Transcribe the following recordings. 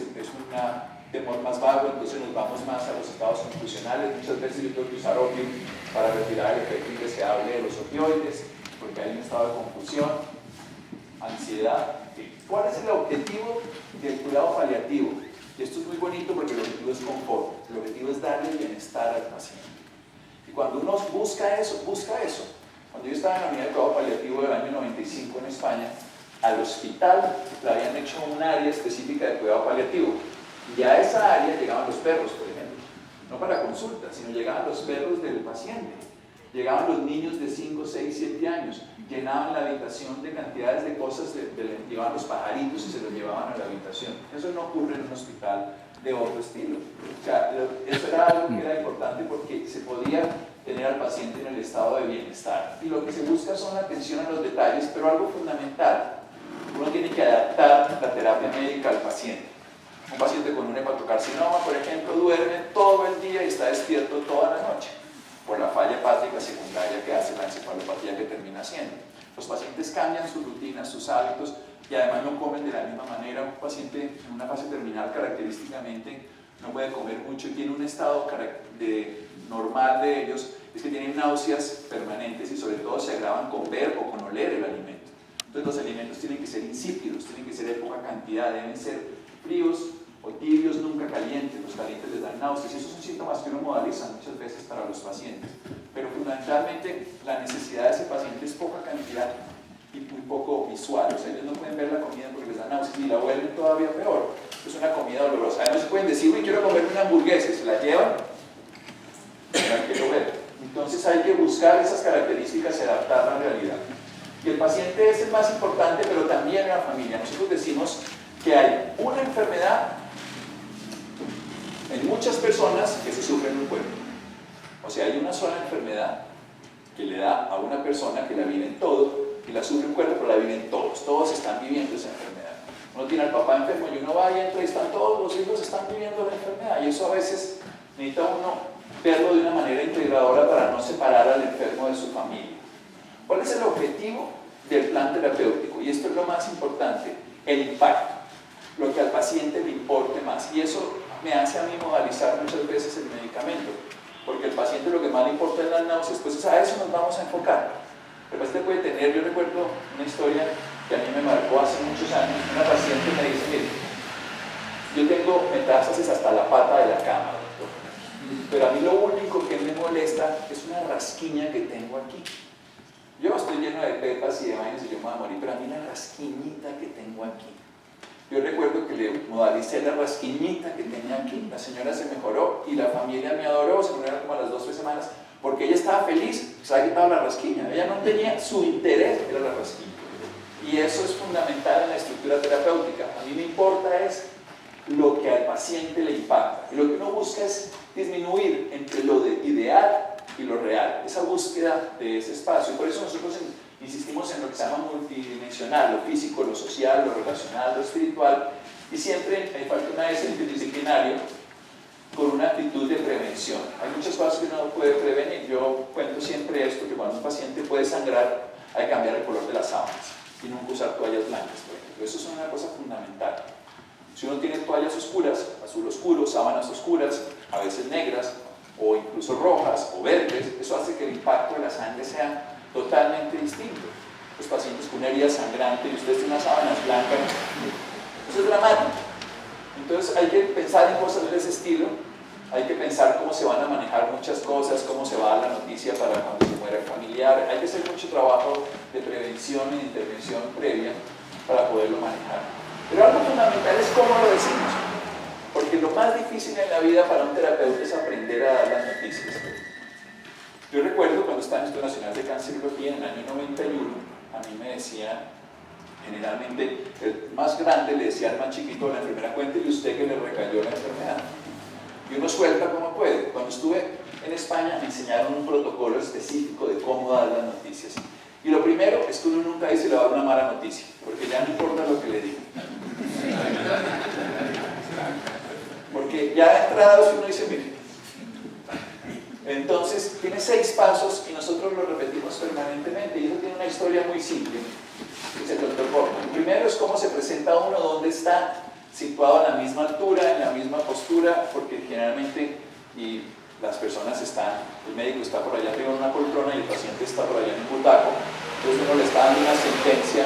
es un temor más vago, entonces nos vamos más a los estados confusionales. Muchas veces yo tengo que usar opio para retirar el efecto indeseable de los opioides, porque hay un estado de confusión, ansiedad. ¿Cuál es el objetivo del cuidado paliativo? Y esto es muy bonito porque el objetivo es confort, el objetivo es darle bienestar al paciente. Y cuando uno busca eso. Cuando yo estaba en la unidad de cuidado paliativo del año 95 en España, al hospital le habían hecho un área específica de cuidado paliativo. Y a esa área llegaban los perros, por ejemplo. No para consulta, sino llegaban los perros del paciente. Llegaban los niños de 5, 6, 7 años. Llenaban la habitación de cantidades de cosas, llevaban los pajaritos y se los llevaban a la habitación. Eso no ocurre en un hospital de otro estilo. O sea, eso era algo que era importante porque se podía tener al paciente en el estado de bienestar. Y lo que se busca son la atención a los detalles, pero algo fundamental. Uno tiene que adaptar la terapia médica al paciente. Un paciente con un hepatocarcinoma, por ejemplo, duerme todo el día y está despierto toda la noche por la falla hepática secundaria que hace la encefalopatía que termina haciendo. Los pacientes cambian sus rutinas, sus hábitos y además no comen de la misma manera. Un paciente en una fase terminal característicamente no puede comer mucho y tiene un estado normal de ellos, es que tienen náuseas permanentes y sobre todo se agravan con ver o con oler el alimento. Entonces los alimentos tienen que ser insípidos, tienen que ser de poca cantidad, deben ser fríos o tibios, nunca calientes. Los calientes les dan náuseas y esos son síntomas que uno modaliza muchas veces para los pacientes. Pero fundamentalmente la necesidad de ese paciente es poca cantidad y muy poco visual. O sea, ellos no pueden ver la comida porque les da náuseas y la huelen todavía peor. Es una comida dolorosa. Además se pueden decir, uy, quiero comer una hamburguesa, y se la llevan, no la quiero ver. Entonces hay que buscar esas características y adaptar la realidad. Y el paciente es el más importante, pero también la familia. Nosotros decimos que hay una enfermedad en muchas personas que se sufre en un cuerpo. O sea, hay una sola enfermedad que le da a una persona que la vive en todo, y la sufre un cuerpo, pero la viven todos. Todos están viviendo esa enfermedad. Uno tiene al papá enfermo y uno va y entra y están todos los hijos están viviendo la enfermedad. Y eso a veces necesita uno verlo de una manera integradora para no separar al enfermo de su familia. ¿Cuál es el objetivo del plan terapéutico? Y esto es lo más importante, el impacto, lo que al paciente le importe más. Y eso me hace a mí modalizar muchas veces el medicamento, porque al paciente lo que más le importa es las náuseas, pues a eso nos vamos a enfocar. El paciente puede tener, yo recuerdo una historia que a mí me marcó hace muchos años. Una paciente me dice, mire, yo tengo metástasis hasta la pata de la cama, doctor, pero a mí lo único que me molesta es una rasquiña que tengo aquí. Yo estoy lleno de pepas y de vainas y yo me voy a morir, pero a mí la rasquiñita que tengo aquí. Yo recuerdo que le modalicé la rasquiñita que tenía aquí. La señora se mejoró y la familia me adoró, se murieron como a las 2 o 3 semanas, porque ella estaba feliz, se había quitado la rasquiña. Ella no tenía, su interés era la rasquiña. Y eso es fundamental en la estructura terapéutica. A mí me importa es lo que al paciente le impacta. Y lo que uno busca es disminuir entre lo de ideal y lo real, esa búsqueda de ese espacio. Por eso nosotros insistimos en lo que se llama multidimensional, lo físico, lo social, lo relacional, lo espiritual, y siempre hay falta una S interdisciplinario con una actitud de prevención. Hay muchas cosas que uno puede prevenir. Yo cuento siempre esto, que cuando un paciente puede sangrar, hay que cambiar el color de las sábanas y nunca usar toallas blancas, por ejemplo. Eso es una cosa fundamental. Si uno tiene toallas oscuras, azul oscuro, sábanas oscuras, a veces negras, o incluso rojas o verdes, eso hace que el impacto de la sangre sea totalmente distinto. Los pacientes con una herida sangrante y ustedes tienen unas sábanas blancas, eso es dramático. Entonces hay que pensar en cosas de ese estilo, hay que pensar cómo se van a manejar muchas cosas, cómo se va a dar la noticia para cuando se muera el familiar. Hay que hacer mucho trabajo de prevención e intervención previa para poderlo manejar. Pero algo fundamental es cómo lo decimos, porque lo más difícil en la vida para un terapeuta es aprender a dar las noticias. Yo recuerdo cuando estaba en el Instituto Nacional de Cancerología en el año 91, a mí me decían, generalmente el más grande le decía al más chiquito, la enfermera, cuéntele usted que le recayó la enfermedad. Y uno suelta como puede. Cuando estuve en España me enseñaron un protocolo específico de cómo dar las noticias. Y lo primero es que uno nunca dice le va a dar una mala noticia, porque ya no importa lo que le diga. Porque ya de entrada uno dice, mire, entonces tiene 6 pasos y nosotros lo repetimos permanentemente, y eso tiene una historia muy simple, dice el doctor Borman. Primero es cómo se presenta uno, dónde está, situado a la misma altura, en la misma postura, porque generalmente las personas están, el médico está por allá arriba en una poltrona y el paciente está por allá en un butaco, entonces uno le está dando una sentencia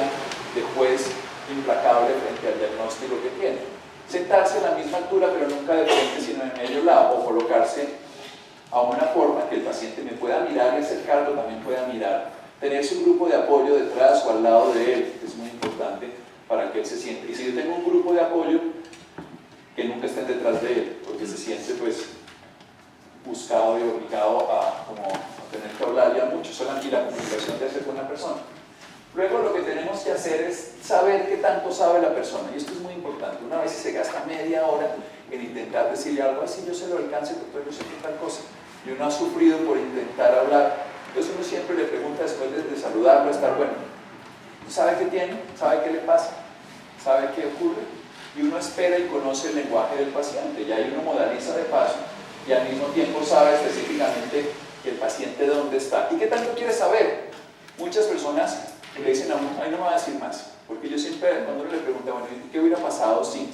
de juez implacable frente al diagnóstico que tiene. Sentarse a la misma altura, pero nunca de frente, sino en medio lado, o colocarse a una forma que el paciente me pueda mirar y acercarlo, también pueda mirar. Tener su grupo de apoyo detrás o al lado de él, que es muy importante para que él se siente. Y si yo tengo un grupo de apoyo, que nunca estén detrás de él, porque se siente pues buscado y obligado a tener que hablar ya mucho, solamente la comunicación de hacer con una persona. Luego lo que tenemos que hacer es saber qué tanto sabe la persona, y esto es muy importante. Una vez se gasta media hora en intentar decirle algo así, yo se lo alcance, doctor, yo sé qué tal cosa, y uno ha sufrido por intentar hablar. Entonces uno siempre le pregunta después de saludarlo, estar bueno, ¿sabe qué tiene? ¿Sabe qué le pasa? ¿Sabe qué ocurre? Y uno espera y conoce el lenguaje del paciente, y ahí uno modaliza de paso, y al mismo tiempo sabe específicamente el paciente dónde está. ¿Y qué tanto quiere saber? Muchas personas le dicen a uno, ay, no me va a decir más, porque yo siempre, cuando uno le pregunta, bueno, ¿qué hubiera pasado si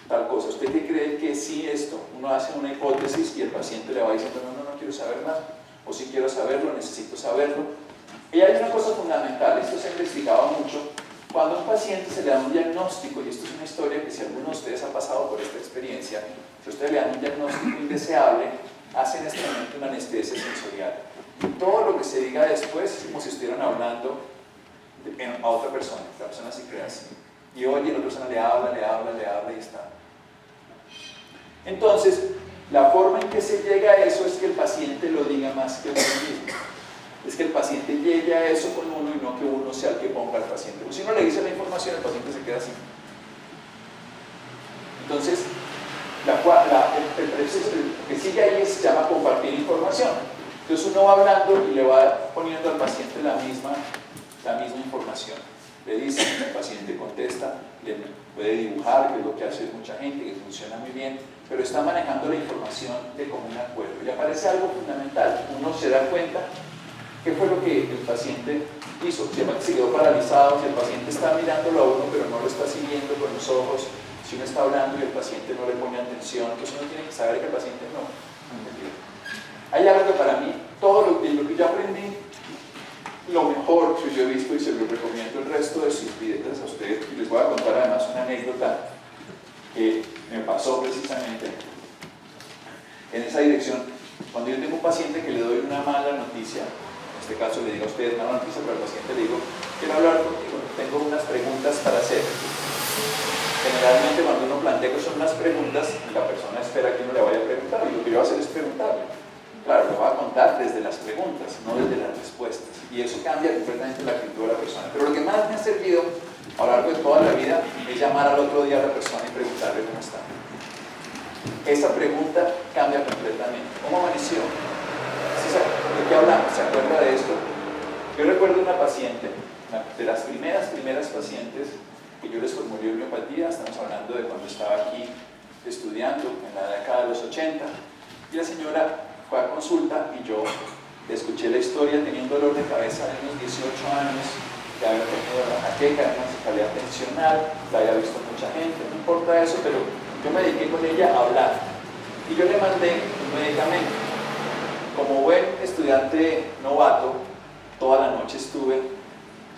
tal cosa? ¿Usted qué cree que sí esto? Uno hace una hipótesis y el paciente le va diciendo, no quiero saber más, o si quiero saberlo, necesito saberlo. Y hay una cosa fundamental, esto se ha investigado mucho, cuando a un paciente se le da un diagnóstico, y esto es una historia que si alguno de ustedes ha pasado por esta experiencia, si ustedes le dan un diagnóstico indeseable, hacen este momento una anestesia sensorial. Y todo lo que se diga después es como si estuvieran hablando a otra persona, la persona se crea así. Y oye, la persona le habla y está. Entonces, la forma en que se llega a eso es que el paciente lo diga más que uno mismo. Es que el paciente llegue a eso con uno y no que uno sea el que ponga al paciente. Pues si uno le dice la información, el paciente se queda así. Entonces, el proceso que sigue ahí se llama compartir información. Entonces uno va hablando y le va poniendo al paciente la misma información. Le dice, el paciente contesta, le puede dibujar, que es lo que hace mucha gente, que funciona muy bien, pero está manejando la información de común acuerdo. Y aparece algo fundamental, uno se da cuenta qué fue lo que el paciente hizo, si se quedó paralizado, si el paciente está mirándolo a uno pero no lo está siguiendo con los ojos, si uno está hablando y el paciente no le pone atención, entonces uno tiene que saber que el paciente no entendió. Hay algo que para mí, todo lo que yo aprendí, lo mejor que yo he visto y se lo recomiendo el resto de sus vidas a ustedes, y les voy a contar además una anécdota que me pasó precisamente en esa dirección. Cuando yo tengo un paciente que le doy una mala noticia, en este caso le digo a ustedes mala noticia, pero al paciente le digo, quiero hablar contigo, tengo unas preguntas para hacer. Generalmente cuando uno plantea que son unas preguntas, la persona espera que uno le vaya a preguntar, y lo que yo voy a hacer es preguntarle. Claro, lo voy a contar desde las preguntas, no desde las respuestas, y eso cambia completamente la actitud de la persona. Pero lo que más me ha servido a lo largo de toda la vida es llamar al otro día a la persona y preguntarle cómo está. Esa pregunta cambia completamente. ¿Cómo amaneció? ¿De qué hablamos? ¿Se acuerda de esto? Yo recuerdo una paciente, de las primeras pacientes que yo les formulé homeopatía, estamos hablando de cuando estaba aquí estudiando en la década de los 80, y la señora fue a consulta y yo le escuché la historia, tenía un dolor de cabeza de unos 18 años, de haber tenido una jaqueca, una cefalea tensional, la había visto mucha gente, no importa eso, pero yo me dediqué con ella a hablar y yo le mandé un medicamento. Como buen estudiante novato, toda la noche estuve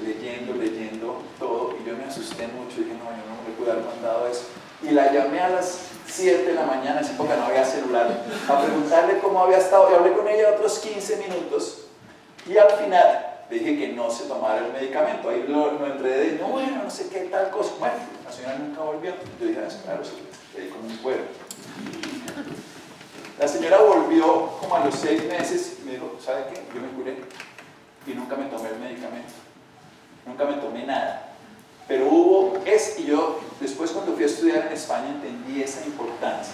leyendo todo, y yo me asusté mucho y dije, no, yo no me pude haber mandado eso. Y la llamé a las 7 de la mañana, en esa época no había celular, a preguntarle cómo había estado, y hablé con ella otros 15 minutos, y al final le dije que no se tomara el medicamento. Ahí lo enredé, no, bueno, no sé qué tal cosa. Bueno, la señora nunca volvió. Yo dije, claro, le di como un cuero. La señora volvió como a los 6 meses y me dijo, ¿sabe qué? Yo me curé y nunca me tomé el medicamento. Nunca me tomé nada. Pero y yo después cuando fui a estudiar en España entendí esa importancia.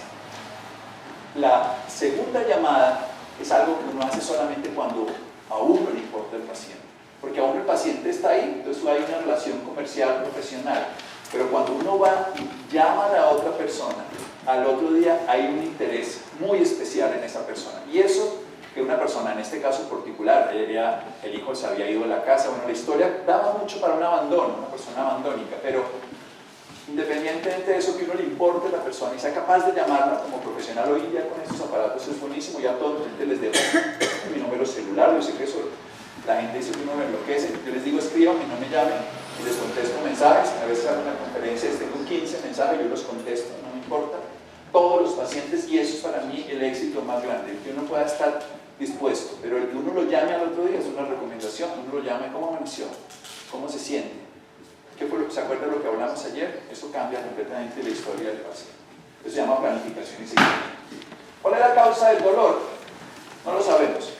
La segunda llamada es algo que uno hace solamente cuando a uno le importa el paciente. Porque a uno el paciente está ahí, entonces hay una relación comercial, profesional. Pero cuando uno va y llama a la otra persona, al otro día hay un interés muy especial en esa persona. Y eso que una persona, en este caso particular, el hijo se había ido de la casa, bueno, la historia daba mucho para un abandono, una persona abandónica, pero Independientemente de eso, que uno le importe a la persona y sea capaz de llamarla como profesional hoy en día con estos aparatos es buenísimo. Ya a toda la gente les dejo mi número celular. Yo sé que eso la gente dice que uno me enloquece. Yo les digo escríbanme, no me llamen, y les contesto mensajes. A veces hago una conferencia, tengo 15 mensajes, yo los contesto, no me importa. Todos los pacientes, y eso es para mí el éxito más grande, el que uno pueda estar dispuesto, pero el que uno lo llame al otro día es una recomendación. Uno lo llame, ¿cómo amaneció? ¿Cómo se siente? ¿Qué fue ¿Se acuerda de lo que hablamos ayer? Eso cambia completamente la historia del paciente. Eso se llama planificación y seguimiento. ¿Cuál es la causa del dolor? No lo sabemos.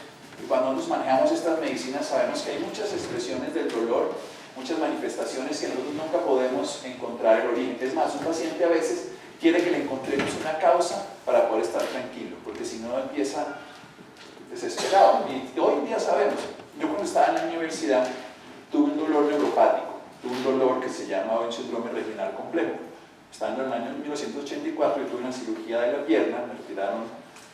Y cuando nos manejamos estas medicinas sabemos que hay muchas expresiones del dolor, muchas manifestaciones que nosotros nunca podemos encontrar el origen. Es más, un paciente a veces quiere que le encontremos una causa para poder estar tranquilo, porque si no empieza desesperado. Y hoy en día sabemos. Yo cuando estaba en la universidad tuve un dolor neuropático. Tuve un dolor que se llama un síndrome regional complejo. Estando en el año 1984, yo tuve una cirugía de la pierna, me retiraron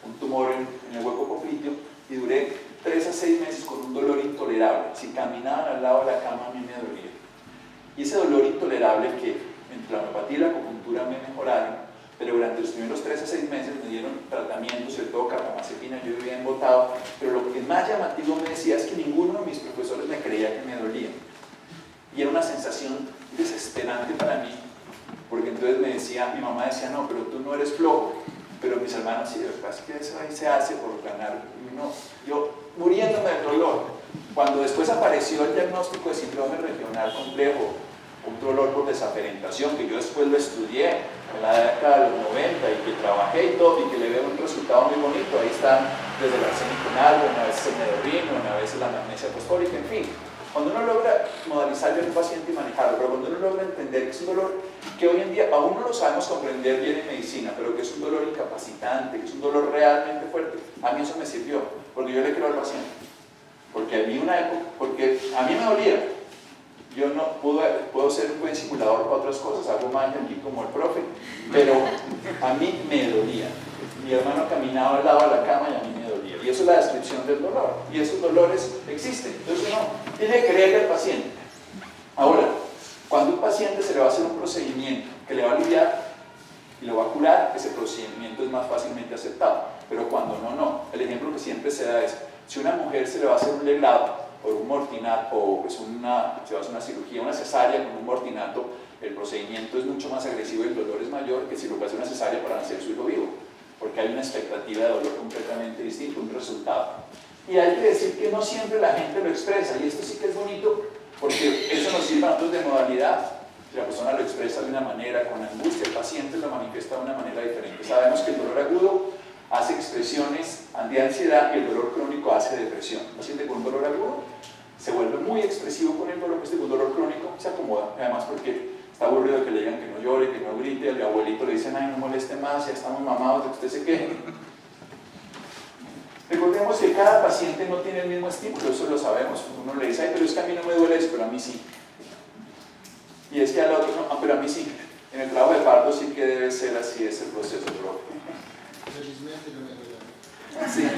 un tumor en el hueco popliteo y duré 3 a 6 meses con un dolor intolerable. Si caminaban al lado de la cama, a mí me dolía. Y ese dolor intolerable que entre la homeopatía y la acupuntura me mejoraron, pero durante los primeros 3 a 6 meses me dieron tratamiento, sobre todo carbamazepina, yo vivía embotado, pero lo que más llamativo me decía es que ninguno de mis profesores me creía que me dolía. Y era una sensación desesperante para mí, porque entonces me decía, mi mamá decía, no, pero tú no eres flojo, pero mis hermanos sí, es que eso ahí se hace por ganar. No, yo muriéndome del dolor. Cuando después apareció el diagnóstico de síndrome regional complejo, un dolor por desaferentación, que yo después lo estudié en la década de los 90 y que trabajé y todo, y que le veo un resultado muy bonito. Ahí están desde el arsénico en agua, una vez el medorrino, una vez la magnesia fosfórica, en fin. Cuando uno logra modalizar bien a un paciente y manejarlo, pero cuando uno logra entender que es un dolor que hoy en día aún no lo sabemos comprender bien en medicina, pero que es un dolor incapacitante, que es un dolor realmente fuerte, a mí eso me sirvió, porque yo le creo al paciente. Porque a mí una época, porque a mí me dolía. Yo no puedo ser un buen simulador para otras cosas, hago magia aquí como el profe, pero a mí me dolía. Mi hermano caminaba al lado de la cama y a mí me dolía. Y eso es la descripción del dolor. Y esos dolores existen. Entonces uno tiene que creerle al paciente. Ahora, cuando a un paciente se le va a hacer un procedimiento que le va a aliviar y lo va a curar, ese procedimiento es más fácilmente aceptado. Pero cuando no. El ejemplo que siempre se da es, si a una mujer se le va a hacer un leglado, por un mortinato, o pues se va a hacer una cirugía, una cesárea con un mortinato, el procedimiento es mucho más agresivo y el dolor es mayor que si lo hace una cesárea para nacer su hijo vivo, porque hay una expectativa de dolor completamente distinta, un resultado. Y hay que decir que no siempre la gente lo expresa, y esto sí que es bonito, porque eso nos sirve a nosotros de modalidad. Si la persona lo expresa de una manera con angustia, el paciente lo manifiesta de una manera diferente. Sabemos que el dolor agudo hace expresiones de ansiedad y el dolor crónico hace depresión. El paciente con un dolor agudo se vuelve muy expresivo con el dolor, con un dolor crónico se acomoda, además porque está aburrido de que le digan que no llore, que no grite, al abuelito le dicen, ay, no moleste más, ya estamos mamados de que usted se queje. Recordemos que cada paciente no tiene el mismo estímulo, eso lo sabemos. Uno le dice, ay, pero es que a mí no me duele eso, pero a mí sí. Y es que al otro no, pero a mí sí. En el trabajo de parto sí que debe ser así, es el proceso propio. Felizmente no me duele. Sí.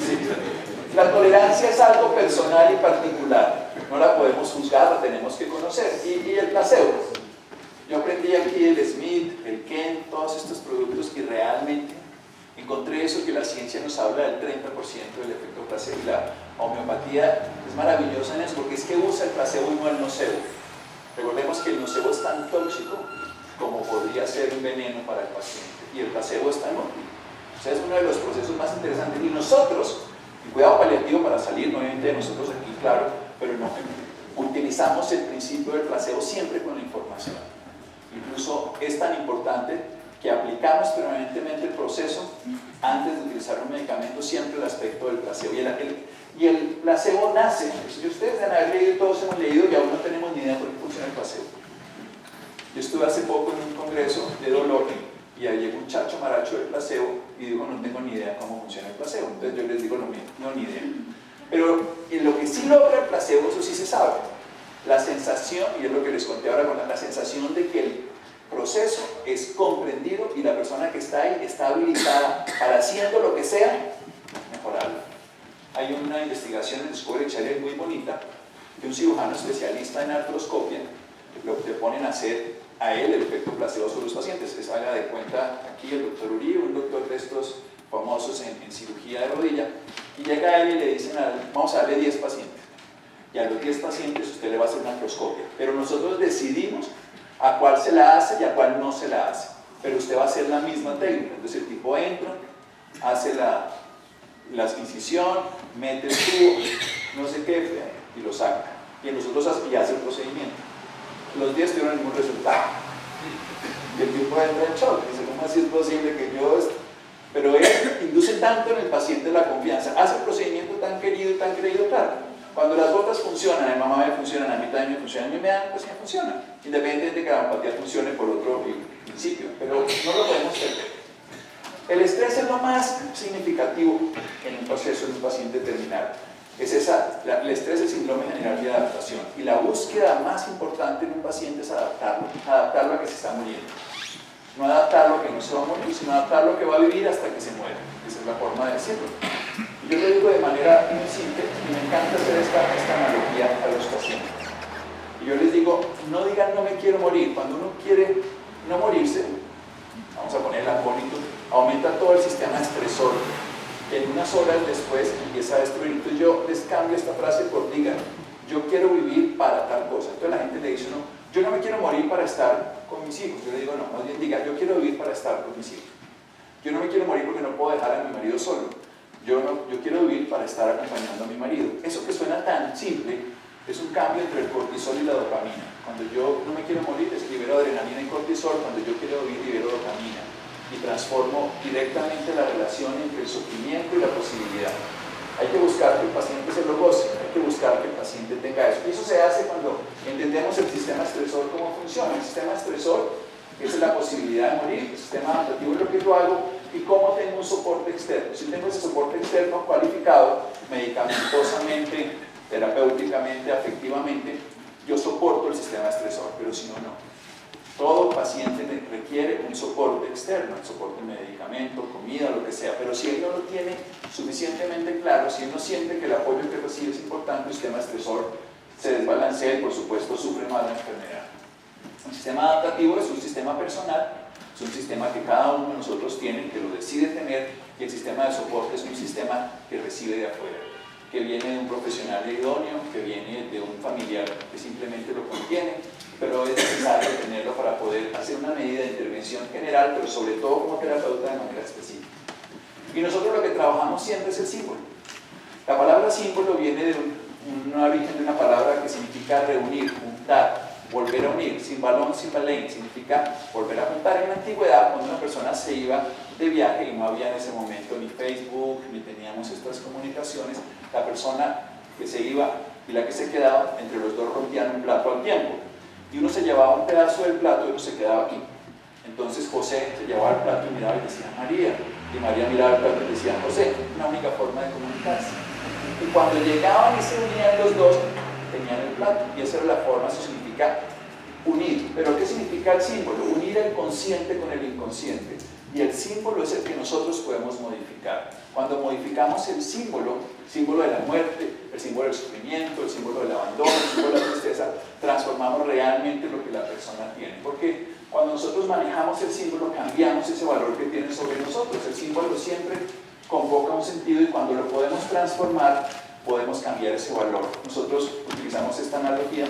Sí. La tolerancia es algo personal y particular, no la podemos juzgar, la tenemos que conocer. Y el placebo, yo aprendí aquí el Smith, el Kent, todos estos productos y realmente encontré eso, que la ciencia nos habla del 30% del efecto placebo, y la homeopatía es maravillosa en eso, porque es que usa el placebo y no el nocebo. Recordemos que el nocebo es tan tóxico como podría ser un veneno para el paciente, y el placebo es tan útil. O sea, es uno de los procesos más interesantes. Y nosotros, el cuidado paliativo para salir, no obviamente de nosotros aquí, claro, pero no, utilizamos el principio del placebo siempre con la información. Incluso es tan importante que aplicamos permanentemente el proceso antes de utilizar un medicamento, siempre el aspecto del placebo. Y el placebo nace, si ustedes deben haber leído, todos hemos leído y aún no tenemos ni idea por qué funciona el placebo. Yo estuve hace poco en un congreso de dolor y ahí llegó un chacho maracho del placebo y dijo, no tengo ni idea cómo funciona el placebo. Entonces yo les digo lo mismo, no, ni idea. Pero en lo que sí logra el placebo, eso sí se sabe. La sensación, y es lo que les conté ahora, con la sensación de que el proceso es comprendido y la persona que está ahí está habilitada para, haciendo lo que sea, mejorarlo. Hay una investigación en Discovery Channel muy bonita que un cirujano especialista en artroscopia lo que te ponen a hacer a él el efecto placebo sobre los pacientes. Es, haga de cuenta aquí el doctor Uribe, un doctor de estos famosos en cirugía de rodilla, y llega a él y le dicen, vamos a darle 10 pacientes, y a los 10 pacientes usted le va a hacer una artroscopia, pero nosotros decidimos a cuál se la hace y a cuál no se la hace, pero usted va a hacer la misma técnica. Entonces el tipo entra, hace la incisión, mete el tubo, no sé qué, y lo saca, y nosotros hace el procedimiento. Los 10 tuvieron el mismo resultado, y el tipo entra en shock, dice, ¿cómo así es posible que yo Pero él induce tanto en el paciente la confianza, hace el procedimiento tan querido y tan creído, claro. Cuando las botas funcionan, a mi mamá me funcionan, a mí también me funcionan, a mí me dan, pues me funciona. Independientemente de que la homeopatía funcione por otro principio, pero no lo podemos perder. El estrés es lo más significativo en un proceso de un paciente terminal. El estrés es el síndrome general de adaptación. Y la búsqueda más importante en un paciente es adaptarlo a que se está muriendo. No adaptarlo a que no se va a morir, sino adaptarlo a que va a vivir hasta que se muera. Esa es la forma de decirlo. Yo lo digo de manera muy simple y me encanta hacer esta analogía a los pacientes. Y yo les digo, no digan no me quiero morir. Cuando uno quiere no morirse, vamos a poner el acólito, aumenta todo el sistema estresor, que en unas horas después empieza a destruir. Entonces yo les cambio esta frase por digan, yo quiero vivir para tal cosa. Entonces la gente le dice, no, yo no me quiero morir para estar con mis hijos. Yo le digo, no, más bien diga, yo quiero vivir para estar con mis hijos. Yo no me quiero morir porque no puedo dejar a mi marido solo. Yo quiero vivir para estar acompañando a mi marido. Eso que suena tan simple es un cambio entre el cortisol y la dopamina. Cuando yo no me quiero morir, es que libero adrenalina y cortisol. Cuando yo quiero vivir, libero dopamina. Y transformo directamente la relación entre el sufrimiento y la posibilidad. Hay que buscar que el paciente se lo goce, hay que buscar que el paciente tenga eso. Y eso se hace cuando entendemos el sistema estresor, cómo funciona. El sistema estresor es la posibilidad de morir, el sistema adaptativo es lo que yo hago y cómo tengo un soporte externo. Si tengo ese soporte externo cualificado, medicamentosamente, terapéuticamente, afectivamente, yo soporto el sistema estresor, pero si no, no. Todo paciente requiere un soporte externo, el soporte de medicamento, comida, lo que sea, pero si él no lo tiene suficientemente claro, si él no siente que el apoyo que recibe es importante, el sistema estresor se desbalancea y por supuesto sufre más la enfermedad. El sistema adaptativo es un sistema personal, es un sistema que cada uno de nosotros tiene, que lo decide tener, y el sistema de soporte es un sistema que recibe de afuera, que viene de un profesional idóneo, que viene de un familiar que simplemente lo contiene, pero es necesario tenerlo para poder hacer una medida de intervención general, pero sobre todo como terapeuta de manera específica. Y nosotros lo que trabajamos siempre es el símbolo. La palabra símbolo viene de un origen de una palabra que significa reunir, juntar, volver a unir. Simbalón, simbalén, significa volver a juntar. En la antigüedad, cuando una persona se iba de viaje y no había en ese momento ni Facebook, ni teníamos estas comunicaciones, la persona que se iba y la que se quedaba, entre los dos rompían un plato al tiempo. Y uno se llevaba un pedazo del plato y uno se quedaba aquí. Entonces José se llevaba el plato y miraba y decía María. Y María miraba el plato y decía José. Una única forma de comunicarse. Y cuando llegaban y se unían los dos, tenían el plato. Y esa era la forma, eso significa unir. ¿Pero qué significa el símbolo? Unir el consciente con el inconsciente. Y el símbolo es el que nosotros podemos modificar. Cuando modificamos el símbolo de la muerte, el símbolo del sufrimiento, el símbolo del abandono, el símbolo de la tristeza, transformamos realmente lo que la persona tiene. Porque cuando nosotros manejamos el símbolo, cambiamos ese valor que tiene sobre nosotros. El símbolo siempre convoca un sentido y cuando lo podemos transformar, podemos cambiar ese valor. Nosotros utilizamos esta analogía,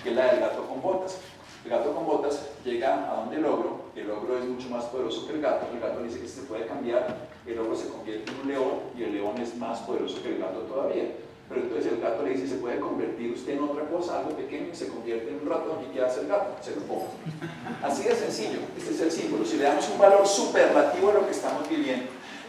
que es la del gato con botas. El gato con botas llega a donde el ogro, y el ogro es mucho más poderoso que el gato dice que se puede cambiar, el ogro se convierte en un león y el león es más poderoso que el gato todavía. Pero entonces el gato le dice, se puede convertir usted en otra cosa, algo pequeño, y se convierte en un ratón. ¿Y qué hace el gato? Se lo come. Así de sencillo, este es el símbolo. Si le damos un valor superlativo a lo que estamos viviendo,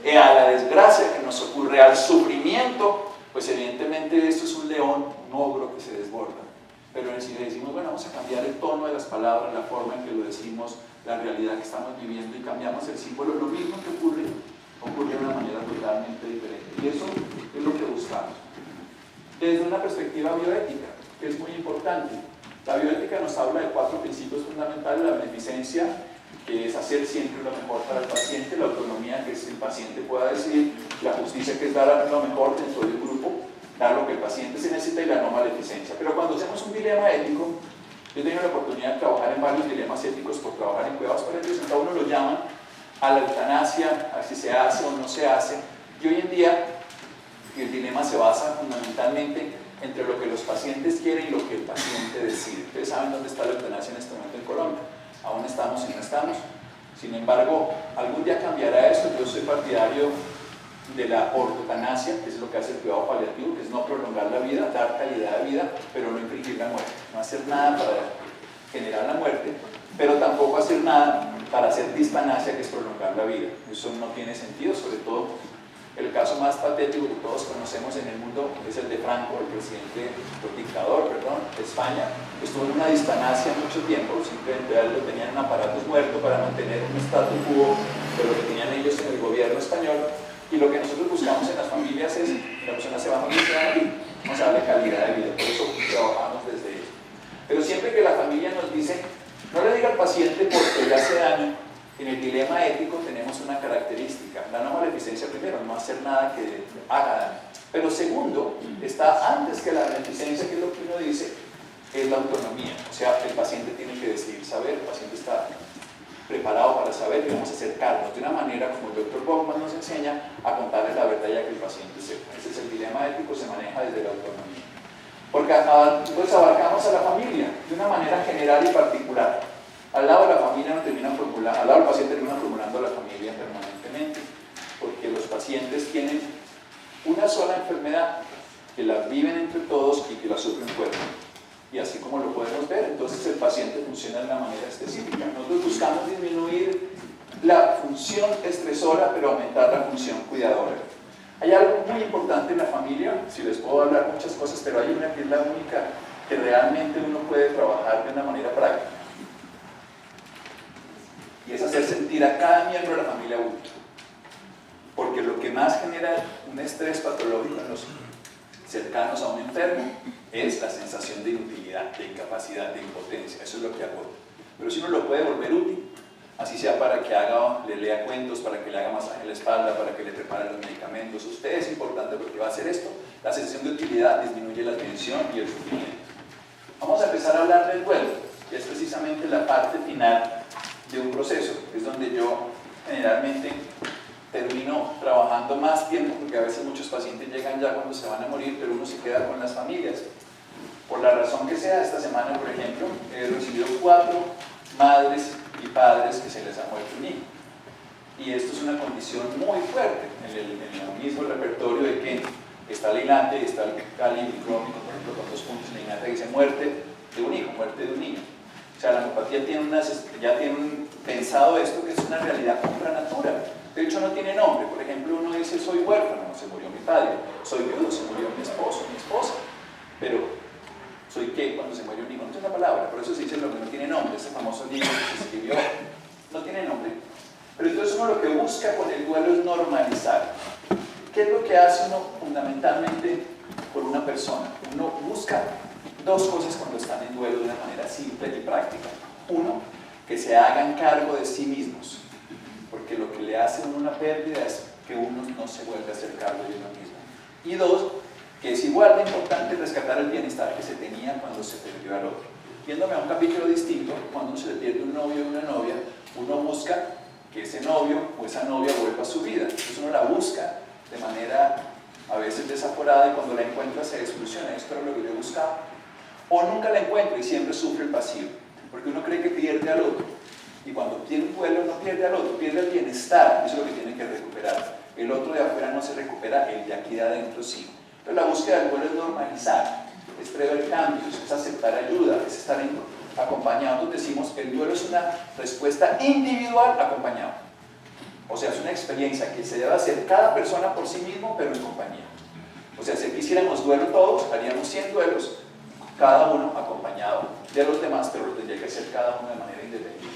a la desgracia que nos ocurre, al sufrimiento, pues evidentemente esto es un león, un ogro que se desborda. Pero si le decimos, bueno, vamos a cambiar el tono de las palabras, la forma en que lo decimos, la realidad que estamos viviendo y cambiamos el símbolo, lo mismo que ocurre de una manera totalmente diferente. Y eso es lo que buscamos. Desde una perspectiva bioética, que es muy importante. La bioética nos habla de 4 principios fundamentales: la beneficencia, que es hacer siempre lo mejor para el paciente; la autonomía, que es que el paciente pueda decidir; la justicia, que es dar lo mejor dentro del grupo; dar lo que el paciente se necesita y la no maleficencia. Pero cuando hacemos un dilema ético, yo he tenido la oportunidad de trabajar en varios dilemas éticos por trabajar en cuidados paliativos, a uno lo llaman a la eutanasia, a si se hace o no se hace, y hoy en día el dilema se basa fundamentalmente entre lo que los pacientes quieren y lo que el paciente decide. Ustedes saben dónde está la eutanasia en este momento en Colombia. Aún estamos y no estamos. Sin embargo, algún día cambiará eso. Yo soy partidario de la ortotanasia, que es lo que hace el cuidado paliativo, que es no prolongar la vida, dar calidad de vida, pero no infringir la muerte. No hacer nada para generar la muerte, pero tampoco hacer nada para hacer dispanasia, que es prolongar la vida. Eso no tiene sentido, sobre todo el caso más patético que todos conocemos en el mundo es el de Franco, el presidente, el dictador, perdón, de España, que estuvo en una dispanasia mucho tiempo, simplemente a él lo tenían en aparatos muertos para mantener un status quo de lo que tenían ellos en el gobierno español, y lo que nosotros buscamos en las familias es que la persona se va a morir, se va a morir, vamos a darle calidad de vida, por eso trabajamos desde eso. Pero siempre que la familia nos dice, no le diga al paciente porque le hace daño, en el dilema ético tenemos una característica, la no maleficencia primero, no hacer nada que haga daño. Pero segundo, está antes que la maleficencia, que es lo que uno dice, es la autonomía. O sea, el paciente tiene que decidir saber, el paciente está preparado para saber y vamos a acercarnos de una manera como el Dr. Bauman nos enseña a contarle la verdad ya que el paciente sepa. Ese es el dilema ético, se maneja desde la autonomía. Porque pues abarcamos a la familia de una manera general y particular. Al lado de la familia no termina formulando, al lado del paciente termina formulando a la familia permanentemente, porque los pacientes tienen una sola enfermedad que la viven entre todos y que la sufren fuerte. Y así como lo podemos ver, entonces el paciente funciona de una manera específica. Nosotros buscamos disminuir la función estresora, pero aumentar la función cuidadora. Hay algo muy importante en la familia, si les puedo hablar muchas cosas, pero hay una que es la única que realmente uno puede trabajar de una manera práctica. Y es hacer sentir a cada miembro de la familia útil. Porque lo que más genera un estrés patológico en los cercanos a un enfermo es la sensación de inutilidad, de incapacidad, de impotencia. Eso es lo que agota. Pero si uno lo puede volver útil, así sea para que le lea cuentos, para que le haga masaje en la espalda, para que le prepare los medicamentos, usted es importante porque va a hacer esto. La sensación de utilidad disminuye la tensión y el sufrimiento. Vamos a empezar a hablar del duelo, que es precisamente la parte final de un proceso. Es donde yo generalmente termino trabajando más tiempo, porque a veces muchos pacientes llegan ya cuando se van a morir, pero uno se queda con las familias. Por la razón que sea, esta semana, por ejemplo, he recibido 4 madres y padres que se les ha muerto un hijo. Y esto es una condición muy fuerte en el mismo repertorio de que está el INATE, está el calibicrómico, por ejemplo, con 2 puntos en el INATE que dice muerte de un hijo, muerte de un niño. O sea, la homeopatía ya tiene pensado esto, que es una realidad contra natura. De hecho, no tiene nombre. Por ejemplo, uno dice, soy huérfano, se murió mi padre. Soy viudo, se murió mi esposo, mi esposa. Pero, ¿soy qué cuando se muere un hijo? No es una palabra, por eso se dice lo que no tiene nombre. Ese famoso libro que se escribió no tiene nombre. Pero entonces uno lo que busca con el duelo es normalizar. ¿Qué es lo que hace uno fundamentalmente con una persona? Uno busca 2 cosas cuando están en duelo de una manera simple y práctica. 1, que se hagan cargo de sí mismos, porque lo que le hace a uno una pérdida es que uno no se vuelve a hacer cargo de uno mismo. Y 2, que es igual de importante rescatar el bienestar que se tenía cuando se perdió al otro. Yéndome a un capítulo distinto, cuando uno se le pierde un novio o una novia, uno busca que ese novio o esa novia vuelva a su vida. Entonces uno la busca de manera a veces desaforada y cuando la encuentra se desilusiona. Esto era lo que yo buscaba. O nunca la encuentra y siempre sufre el vacío, porque uno cree que pierde al otro. Y cuando tiene un duelo no pierde al otro, pierde el bienestar, eso es lo que tiene que recuperar. El otro de afuera no se recupera, el de aquí de adentro sí. Entonces la búsqueda del duelo es normalizar, es prever cambios, es aceptar ayuda, es estar acompañado. Entonces decimos que el duelo es una respuesta individual acompañado. O sea, es una experiencia que se debe hacer cada persona por sí mismo, pero en compañía. O sea, si quisiéramos duelo todos, haríamos 100 duelos, cada uno acompañado de los demás, pero lo tendría que hacer cada uno de manera independiente.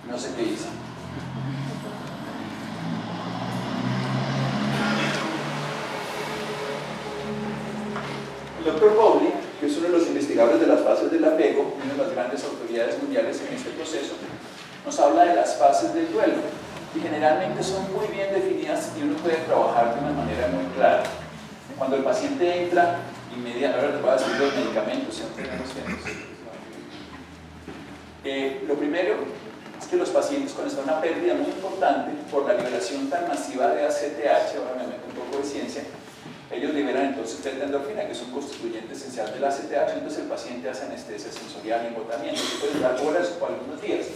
No sé qué hice. El Dr. Bowley, que es uno de los investigadores de las fases del apego, una de las grandes autoridades mundiales en este proceso, nos habla de las fases del duelo y generalmente son muy bien definidas y uno puede trabajar de una manera muy clara. Cuando el paciente entra, inmediatamente, ahora les voy a decir los medicamentos, siempre tenemos lo primero es que los pacientes cuando están en una pérdida muy importante por la liberación tan masiva de ACTH, ahora me meto un poco de ciencia, ellos liberan entonces beta-endorfina, que es un constituyente esencial del ACTH, entonces el paciente hace anestesia sensorial y embotamiento, que puede durar horas o algunos días.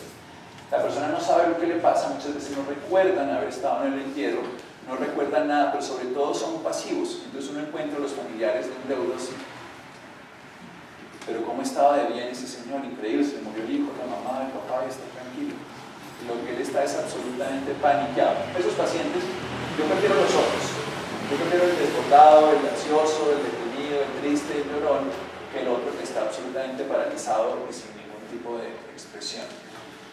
La persona no sabe lo que le pasa, muchas veces no recuerdan haber estado en el entierro, no recuerdan nada, pero sobre todo son pasivos. Entonces uno encuentra a los familiares de un deudo así. Pero cómo estaba de bien ese señor, increíble, se le murió el hijo, la mamá, el papá, y está tranquilo. Y lo que él está es absolutamente paniqueado. Esos pacientes, yo prefiero los otros. Yo prefiero el desbordado, el ansioso, el deprimido, el triste, el llorón, que el otro que está absolutamente paralizado y sin ningún tipo de expresión.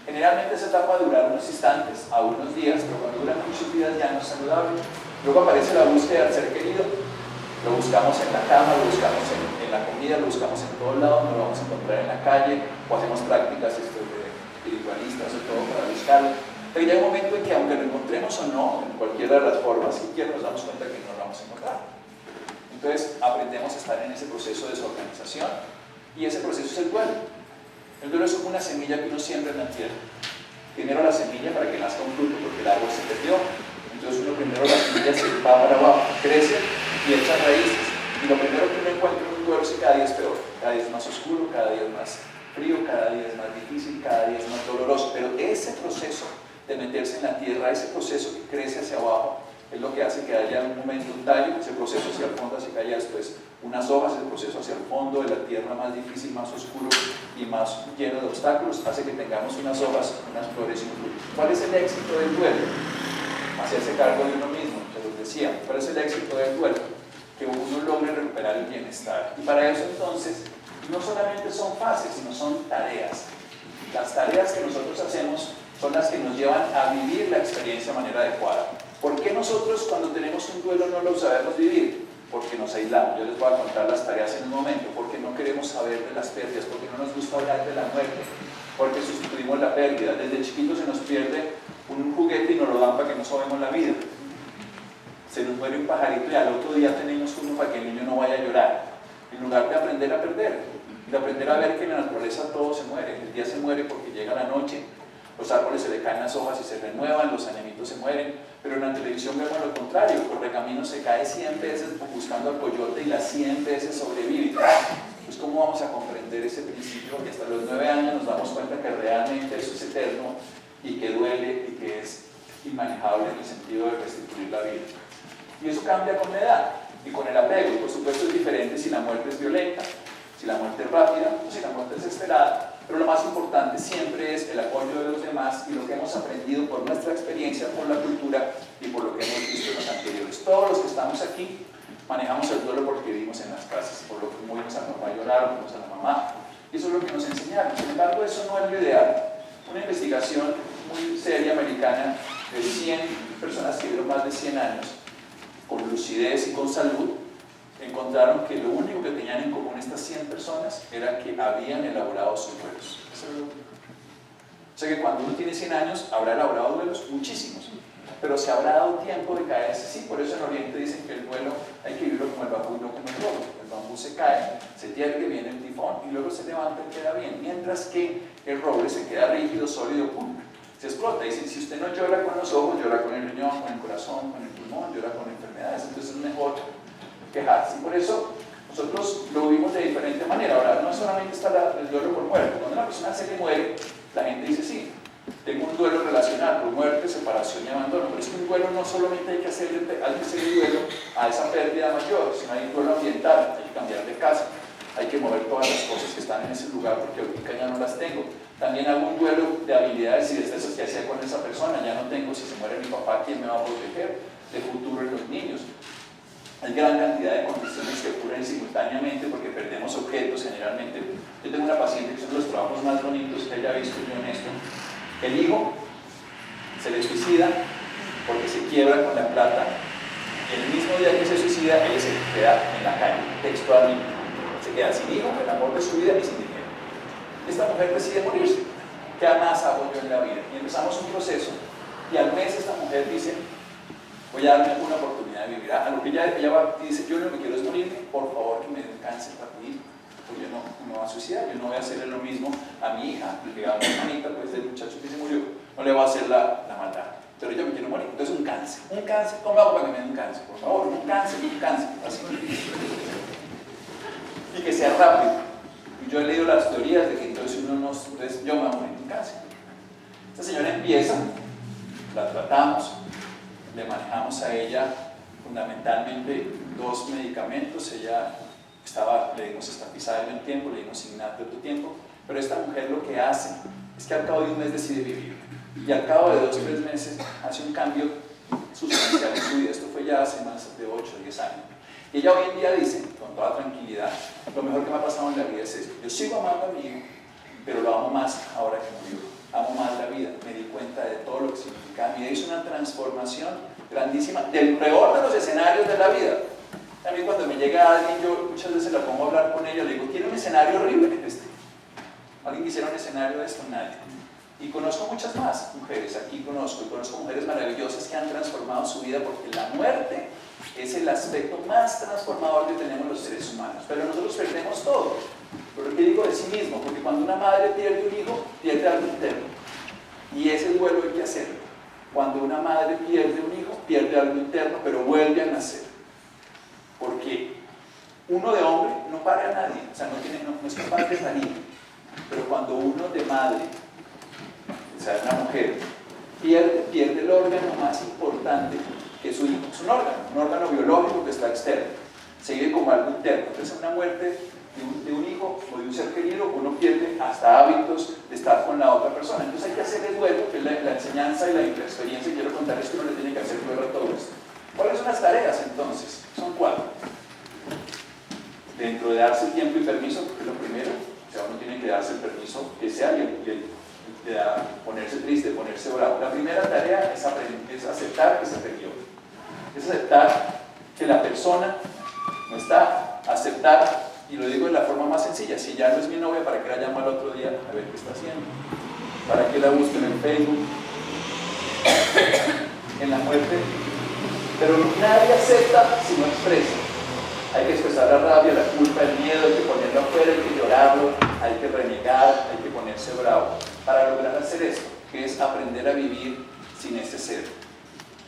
Generalmente esa etapa dura unos instantes a unos días, pero cuando dura muchos días ya no es saludable. Luego aparece la búsqueda del ser querido. Lo buscamos en la cama, lo buscamos en la comida, lo buscamos en todos lados, no lo vamos a encontrar en la calle, o hacemos prácticas espiritualistas o todo para buscarlo. Pero ya hay un momento en que aunque lo encontremos o no, en cualquiera de las formas, siquiera nos damos cuenta que no lo vamos a encontrar. Entonces aprendemos a estar en ese proceso de desorganización, y ese proceso es el duelo. El duelo es como una semilla que uno siembra en la tierra. Primero la semilla para que nazca un fruto, porque el árbol se perdió. Entonces uno primero la semilla se va para abajo, crece y echa raíces. Y lo primero que uno encuentra en un duelo es que cada día es peor, cada día es más oscuro, cada día es más frío, cada día es más difícil, cada día es más doloroso. Pero ese proceso de meterse en la tierra, ese proceso que crece hacia abajo, es lo que hace que haya un momento, un tallo, ese proceso hacia el fondo, hacia que haya después unas hojas, el proceso hacia el fondo de la tierra más difícil, más oscuro y más lleno de obstáculos, hace que tengamos unas hojas, unas flores y un fruto. ¿Cuál es el éxito del duelo? Hacerse cargo de uno mismo, se los decía. ¿Cuál es el éxito del duelo? Que uno logre recuperar el bienestar. Y para eso entonces, no solamente son fases, sino son tareas. Las tareas que nosotros hacemos son las que nos llevan a vivir la experiencia de manera adecuada. ¿Por qué nosotros cuando tenemos un duelo no lo sabemos vivir? Porque nos aislamos. Yo les voy a contar las tareas en un momento. Porque no queremos saber de las pérdidas, porque no nos gusta hablar de la muerte, porque sustituimos la pérdida. Desde chiquitos se nos pierde un juguete y nos lo dan para que no sabemos la vida. Se nos muere un pajarito y al otro día tenemos uno para que el niño no vaya a llorar. En lugar de aprender a perder, de aprender a ver que en la naturaleza todo se muere. El día se muere porque llega la noche, los árboles se le caen las hojas y se renuevan, los animalitos se mueren, pero en la televisión vemos lo contrario, el correcaminos se cae 100 veces buscando al coyote y las 100 veces sobrevive. Pues ¿cómo vamos a comprender ese principio? Que hasta los 9 años nos damos cuenta que realmente eso es eterno y que duele y que es inmanejable en el sentido de restituir la vida. Y eso cambia con la edad y con el apego, y por supuesto es diferente si la muerte es violenta, si la muerte es rápida o si la muerte es esperada. Pero lo más importante siempre es el apoyo de los demás y lo que hemos aprendido por nuestra experiencia, por la cultura y por lo que hemos visto en los anteriores. Todos los que estamos aquí manejamos el duelo porque vivimos en las casas, por lo que vimos a papá llorar, vimos a la mamá. Y eso es lo que nos enseñaron. Sin embargo, eso no es lo ideal. Una investigación muy seria americana de 100 personas que vivieron más de 100 años, con lucidez y con salud, encontraron que lo único que tenían en común estas 100 personas era que habían elaborado sus duelos. Eso era lo único. O sea que cuando uno tiene 100 años, habrá elaborado duelos, muchísimos, pero se habrá dado tiempo de caerse. Sí, por eso en Oriente dicen que el duelo hay que vivirlo como el bambú y no como el roble. El bambú se cae, se tiende, viene el tifón y luego se levanta y queda bien, mientras que el roble se queda rígido, sólido, pum, se explota. Dicen, si usted no llora con los ojos, llora con el riñón, con el corazón, con el pulmón, llora con enfermedades, entonces es mejor quejarse. Y por eso nosotros lo vivimos de diferente manera. Ahora, no solamente está el duelo por muerte. Cuando una persona se le muere, la gente dice, sí, tengo un duelo relacional por muerte, separación y abandono. Pero es que un duelo no solamente hay que hacerle duelo a esa pérdida mayor, sino hay un duelo ambiental, hay que cambiar de casa, hay que mover todas las cosas que están en ese lugar porque ahorita ya no las tengo. También hago un duelo de habilidades y destrezas que hacía con esa persona, ya no tengo, si se muere mi papá, ¿quién me va a proteger? De futuro en los niños. Hay gran cantidad de condiciones que ocurren simultáneamente porque perdemos objetos generalmente. Yo tengo una paciente que son los trabajos más bonitos que haya visto yo en esto. El hijo se le suicida porque se quiebra con la plata. El mismo día que se suicida, él se queda en la calle, textualmente. Se queda sin hijo, el amor de su vida y sin dinero. Esta mujer decide morirse. ¿Qué más hago yo en la vida? Y empezamos un proceso y al mes esta mujer dice, voy a darme una oportunidad de vivir. A lo que ella va y dice, yo lo que quiero es morirme, por favor que me den cáncer rapidito, porque yo no me voy a suicidar, yo no voy a hacerle lo mismo a mi hija, que a mi hermanita, pues el muchacho que se murió, no le voy a hacer la maldad, pero yo me quiero morir. Entonces un cáncer, ¿cómo hago para que me den un cáncer? Por favor, un cáncer, así. Y que sea rápido. Y yo he leído las teorías de que entonces entonces yo me voy a morir de un cáncer. Esta señora empieza, la tratamos, le manejamos a ella fundamentalmente 2 medicamentos. Ella le dimos estafisada en el tiempo, le dimos signato otro tiempo, pero esta mujer lo que hace es que al cabo de un mes decide vivir, y al cabo de 2 o 3 meses hace un cambio sustancial en su vida. Esto fue ya hace más de 8 o 10 años. Y ella hoy en día dice, con toda tranquilidad, lo mejor que me ha pasado en la vida es esto: yo sigo amando a mi hijo, pero lo amo más ahora que murió. Amo más la vida, me di cuenta de todo lo que significaba. Mi vida hizo una transformación grandísima del peor de los escenarios de la vida. A mí cuando me llega alguien, yo muchas veces la pongo a hablar con ella, le digo, ¿tiene un escenario horrible este? ¿Alguien quisiera un escenario de esto? Nadie. Y conozco muchas más mujeres, aquí conozco mujeres maravillosas que han transformado su vida, porque la muerte es el aspecto más transformador que tenemos los seres humanos. Pero nosotros perdemos todo. ¿Por qué digo de sí mismo? Porque cuando una madre pierde un hijo, pierde algo interno. Y ese duelo hay que hacerlo. Cuando una madre pierde un hijo, pierde algo interno, pero vuelve a nacer. Porque uno de hombre no para a nadie, o sea, no es capaz de parir. Pero cuando uno de madre, o sea, una mujer, pierde el órgano más importante que su hijo. Es un órgano biológico que está externo. Se vive como algo interno. Entonces, una muerte de un hijo o de un ser querido, uno pierde hasta hábitos de estar con la otra persona. Entonces hay que hacer el duelo, que es la enseñanza y la experiencia. Quiero contarles que uno le tiene que hacer duelo a todo esto. ¿Cuáles son las tareas entonces? Son 4. Dentro de darse tiempo y permiso, porque es lo primero, o sea, uno tiene que darse el permiso que sea y ponerse triste, ponerse bravo. La primera tarea es aceptar que se perdió. Es aceptar que la persona no está, aceptar. Y lo digo de la forma más sencilla: si ya no es mi novia, ¿para qué la llamo al otro día a ver qué está haciendo? ¿Para qué la busco en el Facebook? En la muerte. Pero nadie acepta si no expresa. Hay que expresar la rabia, la culpa, el miedo, hay que ponerlo afuera, hay que llorarlo, hay que renegar, hay que ponerse bravo. Para lograr hacer esto, que es aprender a vivir sin ese ser.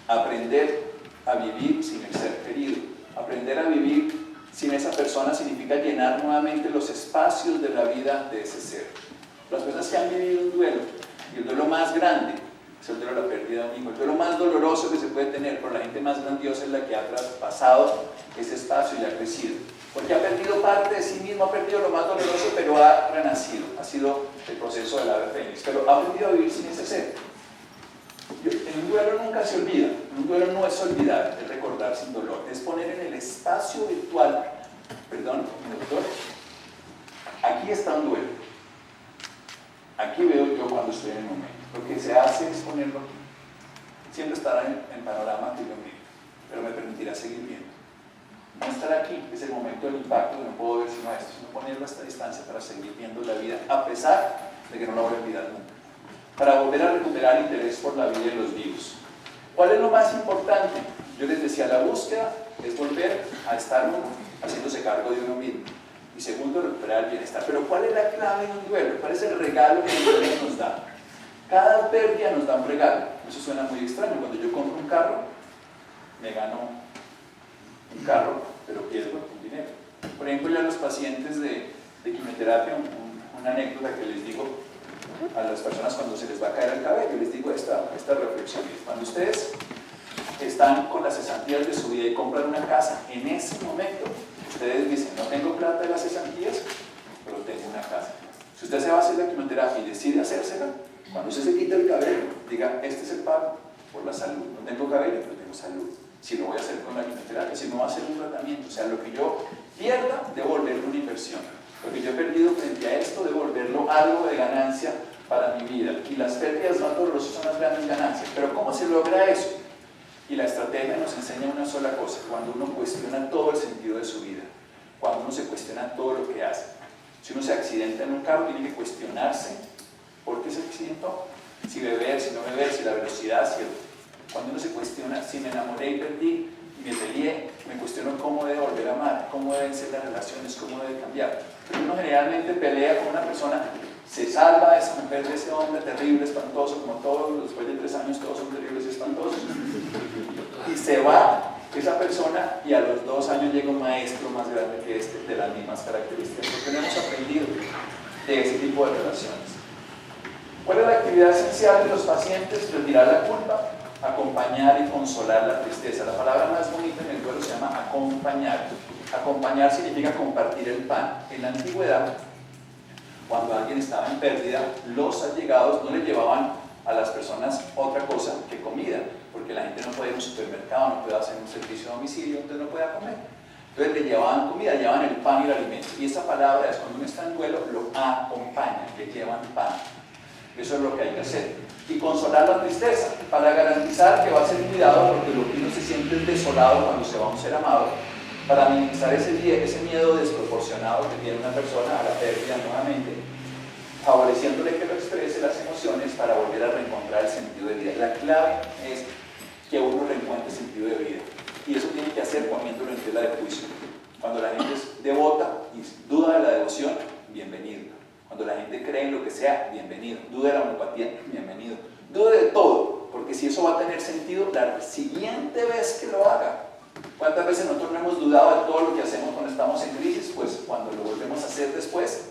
Aprender a vivir sin el ser querido. Aprender a vivir sin esa persona significa llenar nuevamente los espacios de la vida de ese ser. Las personas que han vivido un duelo, y el duelo más grande es el duelo de la pérdida de un hijo, el duelo más doloroso que se puede tener, pero la gente más grandiosa es la que ha traspasado ese espacio y ha crecido. Porque ha perdido parte de sí mismo, ha perdido lo más doloroso, pero ha renacido. Ha sido el proceso del ave fénix, pero ha aprendido a vivir sin ese ser. En un duelo nunca se olvida, en un duelo no es olvidar, es recordar sin dolor, es poner en el espacio virtual, perdón, doctor, aquí está un duelo, aquí veo yo cuando estoy en el momento, lo que se hace es ponerlo aquí, siempre estará en panorama que yo miro, pero me permitirá seguir viendo. No estar aquí es el momento del impacto, que no puedo ver sino esto, sino ponerlo a esta distancia para seguir viendo la vida, a pesar de que no la voy a olvidar nunca, para volver a recuperar interés por la vida de los vivos. ¿Cuál es lo más importante? Yo les decía, la búsqueda es volver a estar uno haciéndose cargo de uno mismo. Y segundo, recuperar el bienestar. Pero ¿cuál es la clave de un duelo? ¿Cuál es el regalo que el duelo nos da? Cada pérdida nos da un regalo. Eso suena muy extraño. Cuando yo compro un carro, me gano un carro, pero pierdo un dinero. Por ejemplo, ya los pacientes de quimioterapia, una anécdota que les digo a las personas cuando se les va a caer el cabello, les digo esta reflexión: cuando ustedes están con las cesantías de su vida y compran una casa, en ese momento ustedes dicen, no tengo plata de las cesantías, pero tengo una casa. Si usted se va a hacer la quimioterapia y decide hacérsela, cuando usted se quita el cabello, diga, este es el pago por la salud. No tengo cabello, pero tengo salud. Si lo voy a hacer con la quimioterapia, si no va a hacer un tratamiento, o sea, lo que yo pierda, devolverlo una inversión. Lo que yo he perdido frente a esto, devolverlo algo de ganancia para mi vida. Y las pérdidas más dolorosas son las grandes ganancias. Pero ¿cómo se logra eso? Y la estrategia nos enseña una sola cosa: cuando uno cuestiona todo el sentido de su vida, cuando uno se cuestiona todo lo que hace. Si uno se accidenta en un carro, tiene que cuestionarse por qué se accidentó. Si beber, si no beber, si la velocidad, si Cuando uno se cuestiona, si me enamoré y perdí, y me peleé, me cuestiono cómo debo volver a amar, cómo deben ser las relaciones, cómo debe cambiar. Pero uno generalmente pelea con una persona, se salva de esa mujer, de ese hombre terrible, espantoso, como todos, después de 3 años todos son terribles y espantosos, y se va esa persona y a los 2 años llega un maestro más grande que este, de las mismas características, porque no hemos aprendido de ese tipo de relaciones. ¿Cuál es la actividad esencial de los pacientes? Retirar la culpa, acompañar y consolar la tristeza. La palabra más bonita en el duelo se llama acompañar. Acompañar significa compartir el pan. En la antigüedad, cuando alguien estaba en pérdida, los allegados no le llevaban a las personas otra cosa que comida, porque la gente no puede ir a un supermercado, no puede hacer un servicio a domicilio, entonces no puede comer. Entonces le llevaban comida, llevaban el pan y el alimento. Y esa palabra es cuando uno está en duelo, lo acompañan, le llevan pan. Eso es lo que hay que hacer. Y consolar la tristeza, para garantizar que va a ser cuidado, porque lo que uno se siente es desolado cuando se va a un ser amado, para minimizar ese miedo desproporcionado que tiene una persona a la pérdida nuevamente, favoreciéndole que lo exprese las emociones para volver a reencontrar el sentido de vida. La clave es que uno reencuentre el sentido de vida. Y eso tiene que hacer poniéndolo en tela de juicio. Cuando la gente es devota y duda de la devoción, bienvenido. Cuando la gente cree en lo que sea, bienvenido. Duda de la homeopatía, bienvenido. Duda de todo, porque si eso va a tener sentido la siguiente vez que lo haga. ¿Cuántas veces nosotros no hemos dudado de todo lo que hacemos cuando estamos en crisis? Pues cuando lo volvemos a hacer después,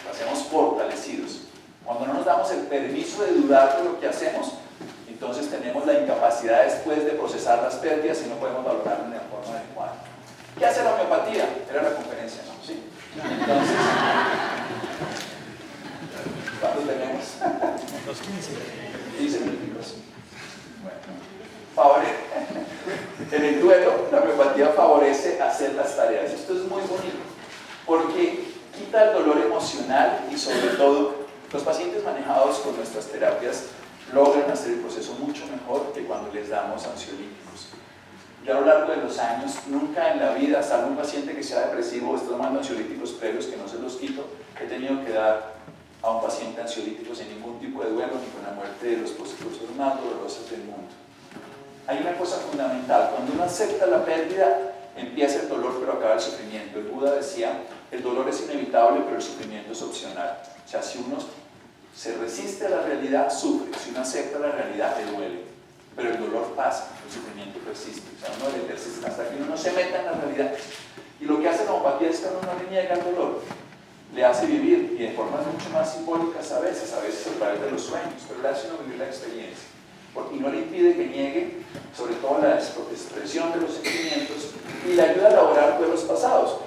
lo hacemos fortalecidos. Cuando no nos damos el permiso de dudar de lo que hacemos, entonces tenemos la incapacidad después de procesar las pérdidas y no podemos valorarlo de la forma adecuada. ¿Qué hace la homeopatía? Era la conferencia, ¿no? ¿Sí? Entonces, ¿cuántos tenemos? Los 15. 15 minutos. Bueno, en el duelo, la homeopatía favorece hacer las tareas. Esto es muy bonito, porque quita el dolor emocional y sobre todo, los pacientes manejados con nuestras terapias logran hacer el proceso mucho mejor que cuando les damos ansiolíticos. Yo a lo largo de los años, nunca en la vida, salvo un paciente que sea depresivo o esté tomando ansiolíticos previos que no se los quito, he tenido que dar a un paciente ansiolíticos sin ningún tipo de duelo ni con la muerte de los procesos más dolorosos del mundo. Hay una cosa fundamental, cuando uno acepta la pérdida, empieza el dolor pero acaba el sufrimiento. El Buda decía, el dolor es inevitable pero el sufrimiento es opcional. O sea, si uno se resiste a la realidad, sufre. Si uno acepta la realidad, le duele. Pero el dolor pasa, el sufrimiento persiste. O sea, uno debe persistir hasta que uno no se meta en la realidad. Y lo que hace la homeopatía es que uno no le niega el dolor, le hace vivir, y de formas mucho más simbólicas a veces a través de los sueños, pero le hace uno vivir la experiencia. Y no le impide que niegue, sobre todo la expresión de los sentimientos, y le ayuda a elaborar duelos pasados.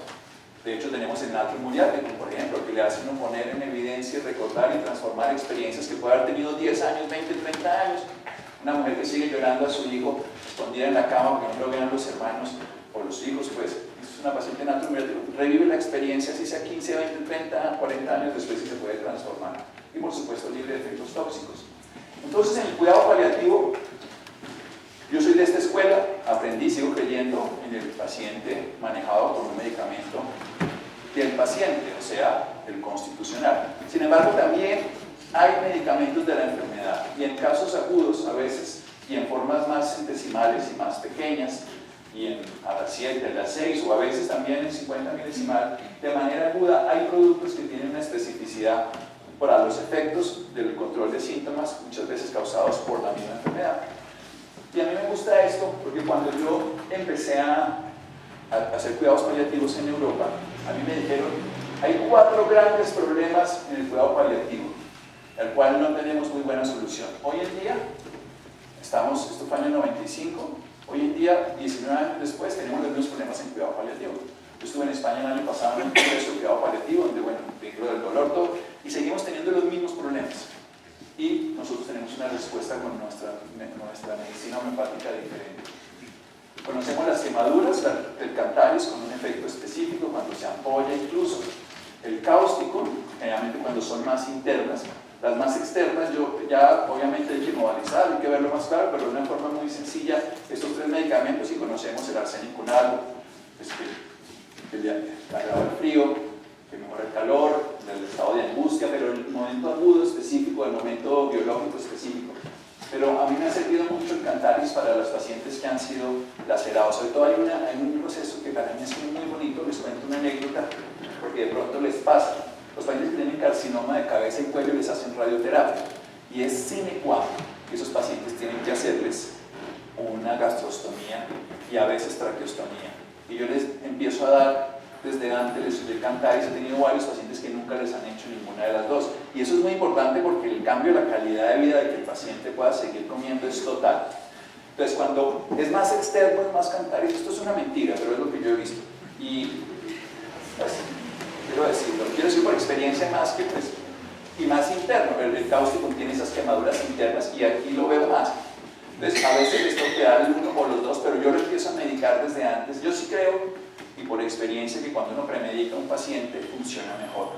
De hecho, tenemos el natrum muriaticum, por ejemplo, que le hace uno poner en evidencia, recordar y transformar experiencias que puede haber tenido 10 años, 20, 30 años. Una mujer que sigue llorando a su hijo escondida en la cama porque no lo vean los hermanos o los hijos, pues es una paciente natrum muriaticum. Revive la experiencia, si sea 15, 20, 30, 40 años después, y se puede transformar. Y por supuesto, libre de efectos tóxicos. Entonces, en el cuidado paliativo, yo soy de esta escuela, aprendí, sigo creyendo en el paciente manejado por un medicamento del paciente, o sea, el constitucional. Sin embargo, también hay medicamentos de la enfermedad, y en casos agudos a veces, y en formas más centesimales y más pequeñas, y en a las 7, a las 6, o a veces también en 50 milesimal, de manera aguda, hay productos que tienen una especificidad para los efectos del control de síntomas, muchas veces causados por la misma enfermedad. Y a mí me gusta esto porque cuando yo empecé a hacer cuidados paliativos en Europa, a mí me dijeron, hay 4 grandes problemas en el cuidado paliativo, al cual no tenemos muy buena solución. Hoy en día, esto fue en el 95, hoy en día, 19 años después, tenemos los mismos problemas en cuidado paliativo. Yo estuve en España el año pasado en un congreso de cuidado paliativo, donde, bueno, vínculo del dolor, todo, y seguimos teniendo los mismos problemas. Y nosotros tenemos una respuesta con nuestra medicina homeopática diferente. Conocemos las quemaduras, el cantaris con un efecto específico cuando se ampolla, incluso el cáustico, generalmente cuando son más internas. Las más externas, ya obviamente hay que modalizar, hay que verlo más claro, pero de una forma muy sencilla, estos 3 medicamentos, y conocemos el arsénico naldo, el agrava el frío, que mejora el calor, el estado de angustia, pero el momento agudo específico, el momento biológico específico. Pero pero a mí me ha servido mucho el Cantaris para los pacientes que han sido lacerados. Sobre todo hay un proceso que para mí ha sido muy bonito, les cuento una anécdota, porque de pronto les pasa. Los pacientes que tienen carcinoma de cabeza y cuello les hacen radioterapia, y es sine qua non que esos pacientes tienen que hacerles una gastrostomía y a veces traqueostomía. Y yo les empiezo a dar desde antes, les doy Cantaris. He tenido varios pacientes que nunca les han hecho ninguna de las dos. Y eso es muy importante porque el cambio de la calidad de vida de que el paciente pueda seguir comiendo es total. Entonces, cuando es más externo, es más Cantaris, esto es una mentira, pero es lo que yo he visto. Y pues, quiero decir por experiencia más que pues, y más interno. El cáustico tiene esas quemaduras internas y aquí lo veo más. Entonces, a veces les tengo que dar el uno o los dos, pero yo lo empiezo a medicar desde antes. Yo sí creo, y por experiencia, que cuando uno premedica a un paciente funciona mejor.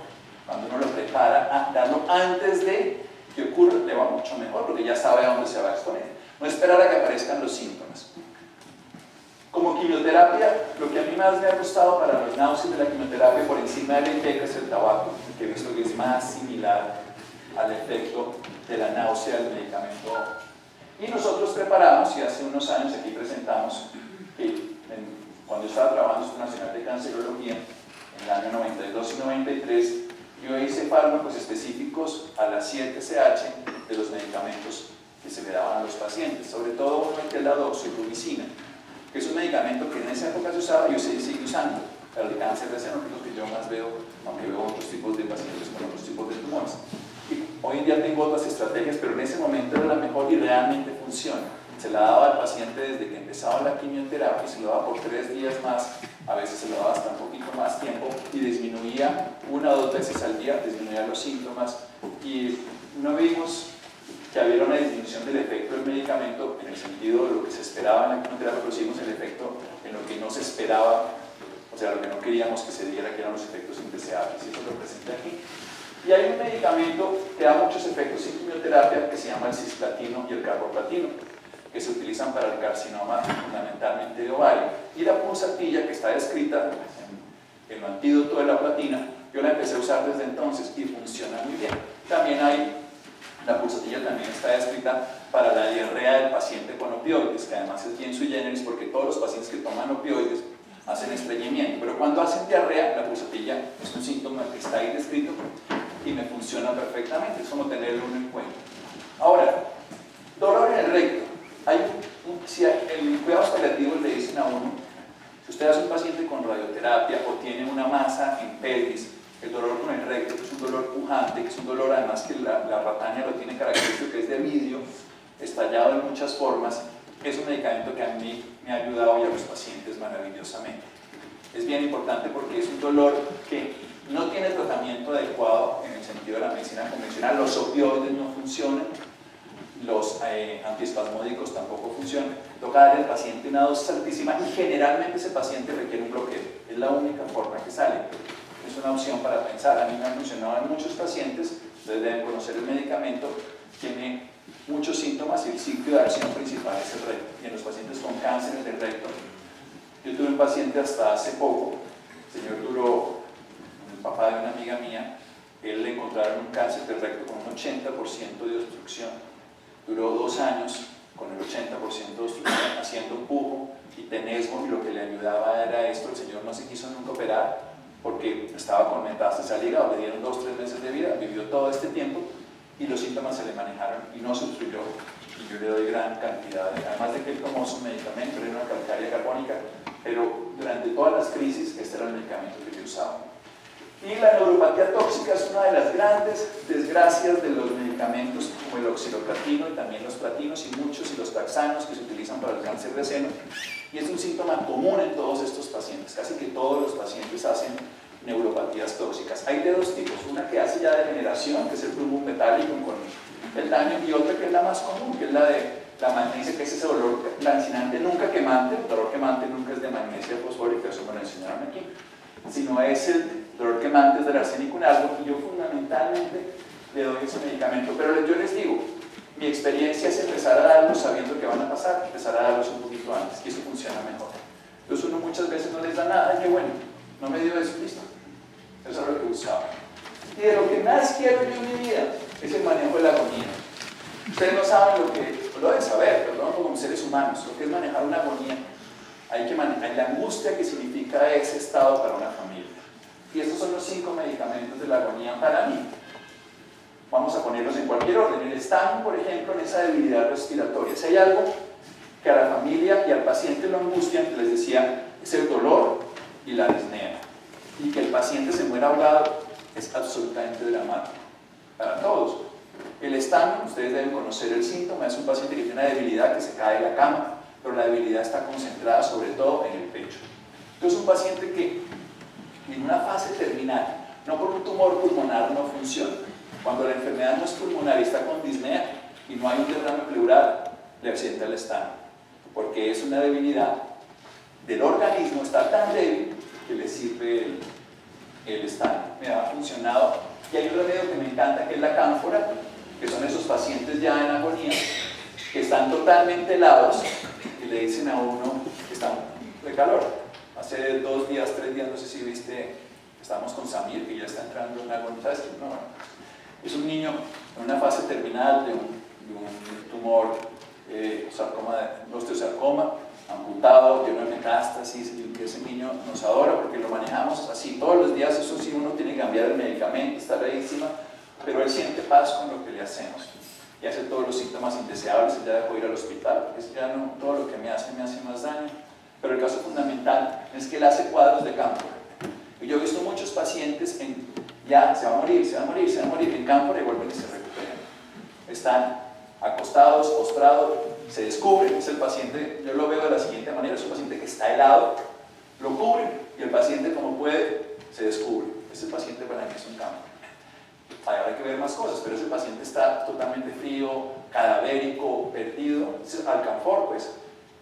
Cuando uno lo prepara a darlo antes de que ocurra, le va mucho mejor, porque ya sabe a dónde se va a exponer. No esperar a que aparezcan los síntomas. Como quimioterapia, lo que a mí más me ha gustado para los náuseas de la quimioterapia por encima del efecto es el tabaco, que he visto que es más similar al efecto de la náusea del medicamento. Y nosotros preparamos, y hace unos años aquí presentamos, que cuando yo estaba trabajando en el Instituto Nacional de Cancerología, en el año 92 y 93, yo hice fármacos específicos a la 7-CH de los medicamentos que se le daban a los pacientes, sobre todo uno que es la doxorubicina, que es un medicamento que en esa época se usaba y hoy se sigue usando para el cáncer de seno, que es lo que yo más veo, aunque veo otros tipos de pacientes con otros tipos de tumores. Y hoy en día tengo otras estrategias, pero en ese momento era la mejor y realmente funciona. Se la daba al paciente desde que empezaba la quimioterapia y se lo daba por 3 días más, a veces se lo daba hasta un poquito más tiempo y disminuía 1 o 2 veces al día, disminuía los síntomas y no vimos que había una disminución del efecto del medicamento en el sentido de lo que se esperaba en la quimioterapia, pero sí vimos el efecto en lo que no se esperaba, o sea, lo que no queríamos que se diera, que eran los efectos indeseables, y eso lo presenté aquí. Y hay un medicamento que da muchos efectos en quimioterapia que se llama el cisplatino y el carboplatino, que se utilizan para el carcinoma fundamentalmente de ovario. Y la pulsatilla, que está descrita en el antídoto de la platina, yo la empecé a usar desde entonces y funciona muy bien. También la pulsatilla también está descrita para la diarrea del paciente con opioides, que además es bien sui generis porque todos los pacientes que toman opioides hacen estreñimiento, pero cuando hacen diarrea, la pulsatilla es un síntoma que está ahí descrito y me funciona perfectamente, es como tenerlo en cuenta. Ahora, dolor en el recto. Si el cuidado paliativo le dicen a uno, si usted hace un paciente con radioterapia o tiene una masa en pelvis, el dolor con el recto, que es un dolor pujante, que es un dolor además que la ratania lo tiene característico, que es de vidrio, estallado en muchas formas, es un medicamento que a mí me ha ayudado y a los pacientes maravillosamente. Es bien importante porque es un dolor que no tiene tratamiento adecuado en el sentido de la medicina convencional, los opioides no funcionan, los antiespasmódicos tampoco funcionan, toca darle al paciente una dosis altísima y generalmente ese paciente requiere un bloqueo, es la única forma que sale. Es una opción para pensar, a mí me ha funcionado en muchos pacientes, ustedes deben conocer el medicamento, tiene muchos síntomas y el sitio de acción principal es el recto. Y en los pacientes con cáncer del recto, yo tuve un paciente hasta hace poco, el señor duró, el papá de una amiga mía, él le encontraron un cáncer del recto con un 80% de obstrucción. Duró 2 años con el 80% de obstrucción, haciendo pujo y tenesmo, y lo que le ayudaba era esto. El señor no se quiso nunca operar porque estaba con metástasis al hígado, le dieron 2 o 3 meses de vida, vivió todo este tiempo y los síntomas se le manejaron y no se obstruyó. Y yo le doy gran cantidad, además de que él tomó su medicamento, era una calcárea carbónica, pero durante todas las crisis este era el medicamento que yo usaba. Y la neuropatía tóxica es una de las grandes desgracias de los medicamentos como el oxiloplatino y también los platinos y muchos, y los taxanos que se utilizan para el cáncer de seno. Y es un síntoma común en todos estos pacientes, casi que todos los pacientes hacen neuropatías tóxicas. Hay de 2 tipos, una que hace ya degeneración, que es el plumón metálico con el daño, y otra que es la más común, que es la de la magnesia, que es ese dolor lancinante nunca quemante. El dolor quemante nunca es de magnesia fosfórica, eso me lo enseñaron aquí, sino es el dolor quemante del arsénico en algo, y yo fundamentalmente le doy ese medicamento. Pero yo les digo, mi experiencia es empezar a darlos sabiendo que van a pasar, empezar a darlos un poquito antes, que eso funciona mejor. Entonces uno muchas veces no les da nada, y que bueno, no me dio eso, listo. Eso es lo que buscaba. Y de lo que más quiero yo en mi vida es el manejo de la agonía. Ustedes no saben lo que lo deben saber, perdón, como seres humanos, lo que es manejar una agonía. Hay la angustia que significa ese estado para una familia. Y estos son los 5 medicamentos de la agonía para mí. Vamos a ponerlos en cualquier orden. El Stanton, por ejemplo, en esa debilidad respiratoria. Si hay algo que a la familia y al paciente lo angustian, que les decía, es el dolor y la disnea. Y que el paciente se muera ahogado es absolutamente dramático para todos. El Stanton, ustedes deben conocer el síntoma, es un paciente que tiene una debilidad que se cae de la cama, pero la debilidad está concentrada sobre todo en el pecho. Entonces un paciente que en una fase terminal, no por un tumor pulmonar, no funciona. Cuando la enfermedad no es pulmonar y está con disnea y no hay un derrame pleural, le accidenta el Stanton, porque es una debilidad del organismo, está tan débil que le sirve el Stanton. Me ha funcionado. Y hay un remedio que me encanta, que es la cánfora, que son esos pacientes ya en agonía, que están totalmente helados y le dicen a uno que están de calor. Hace 2 días, 3 días, no sé si viste, estábamos con Samir, que ya está entrando en agonía. ¿Sabes qué? No, bueno, es un niño en una fase terminal de un tumor, osteosarcoma, amputado, lleno de metástasis, y que ese niño nos adora porque lo manejamos así todos los días. Eso sí, uno tiene que cambiar el medicamento, está ahí encima, pero él siente paz con lo que le hacemos y hace todos los síntomas indeseables. Él ya dejó ir al hospital porque ya no, todo lo que me hace más daño. Pero el caso fundamental es que él hace cuadros de cánfora. Y yo he visto muchos pacientes ya se va a morir, en cánfora y vuelven y se recuperan. Están acostados, postrados, se descubren. Es el paciente, yo lo veo de la siguiente manera: es un paciente que está helado, lo cubren y el paciente, como puede, se descubre. Ese paciente para mí es un cáncer. Hay que ver más cosas, pero ese paciente está totalmente frío, cadavérico, perdido, es alcanfor, pues,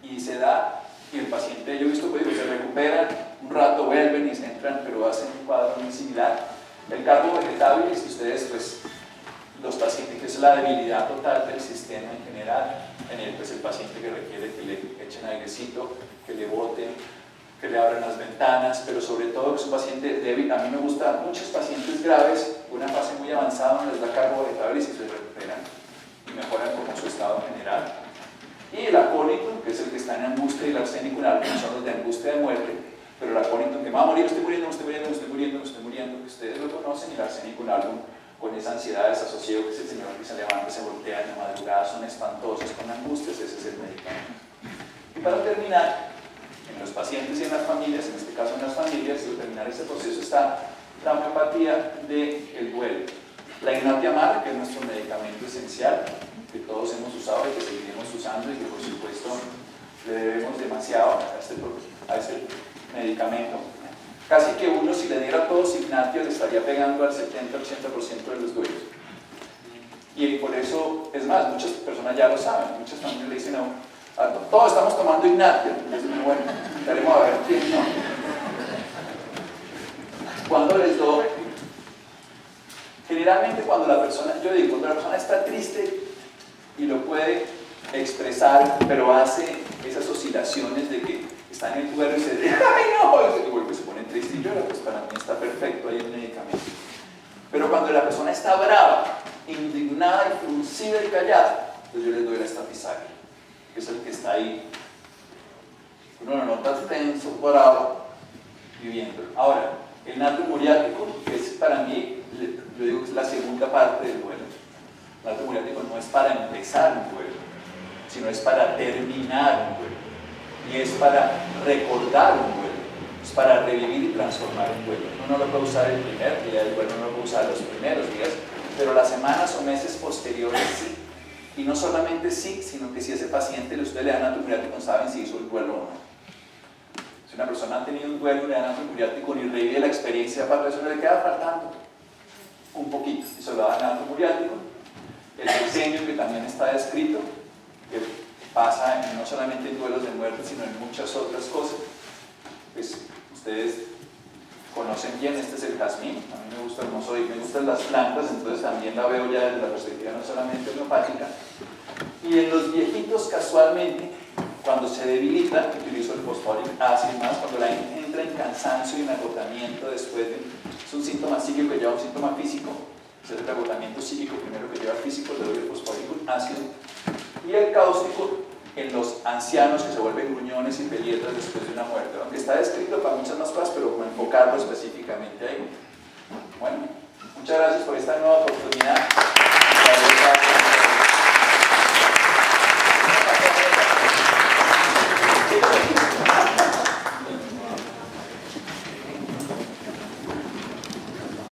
y se da. Y el paciente, yo he visto, pues, se recuperan, un rato vuelven y se entran, pero hacen un cuadro muy similar. El carbo vegetable, si ustedes, pues, los pacientes, que es la debilidad total del sistema en general, en el, pues, el paciente que requiere que le echen airecito, que le boten, que le abran las ventanas, pero sobre todo que es un paciente débil. A mí me gustan muchos pacientes graves, una fase muy avanzada, donde les da carbo vegetable y se recuperan y mejoran como su estado general. Y el acónito, que es el que está en angustia, y el arsénico en alcohol son los de angustia de muerte, pero el acónito que me va a morir, estoy muriendo, que ustedes lo conocen, y el arsénico en alcohol con esa ansiedad, desasosiego, que es el señor que se levanta, se voltea en la madrugada, son espantosos con angustias. Ese es el medicamento. Y para terminar, en los pacientes y en las familias, en este caso en las familias, al terminar este proceso está la homeopatía del duelo. La Ignatia Mar, que es nuestro medicamento esencial, que todos hemos usado y que seguiremos usando, y que por supuesto le debemos demasiado a este medicamento. Casi que uno, si le diera todos Ignatia, le estaría pegando al 70-80% de los duelos. Y por eso, es más, muchas personas ya lo saben, muchas familias le dicen a uno: todos estamos tomando Ignatia. Entonces, bueno, estaremos a ver quién no. Cuando les doy, generalmente cuando la persona, yo digo, cuando la persona está triste y lo puede expresar, pero hace esas oscilaciones de que está en el duelo y se dice, ¡ay no! Y vuelve, se pone triste y llora, pues para mí está perfecto, ahí el medicamento. Pero cuando la persona está brava, indignada y fruncida y callada, entonces yo les doy la estatizaria, que es el que está ahí. Uno lo nota tenso, bravo, viviendo. Ahora, el natrio muriático, que es para mí, yo digo que es la segunda parte del duelo. El natrio muriático no es para empezar un duelo, sino es para terminar un duelo. Y es para recordar un duelo, es para revivir y transformar un duelo. Uno no lo puede usar el primer día del duelo, no lo puede usar los primeros días, pero las semanas o meses posteriores sí. Y no solamente sí, sino que si ese paciente usted le da natrio muriático, no saben si hizo el duelo o no. Si una persona ha tenido un duelo, le da natrio muriático y revive la experiencia, para eso le queda faltando un poquito, y se lo da natrio muriático. El diseño, que también está descrito, que pasa no solamente en duelos de muerte, sino en muchas otras cosas. Pues ustedes conocen bien, este es el jazmín. A mí me gusta hermoso y me gustan las plantas, entonces también la veo ya desde la perspectiva no solamente homeopática. Y en los viejitos, casualmente, cuando se debilita, utilizo el fosforic acid más, cuando la gente entra en cansancio y en agotamiento después de, es un síntoma psíquico que lleva un síntoma físico, ese es el agotamiento psíquico primero que lleva al físico, le doy el fosfórico ácido, y el cáustico en los ancianos que se vuelven gruñones y pelietas después de una muerte, aunque está descrito para muchas más cosas, pero como enfocarlo específicamente ahí. Bueno, muchas gracias por esta nueva oportunidad.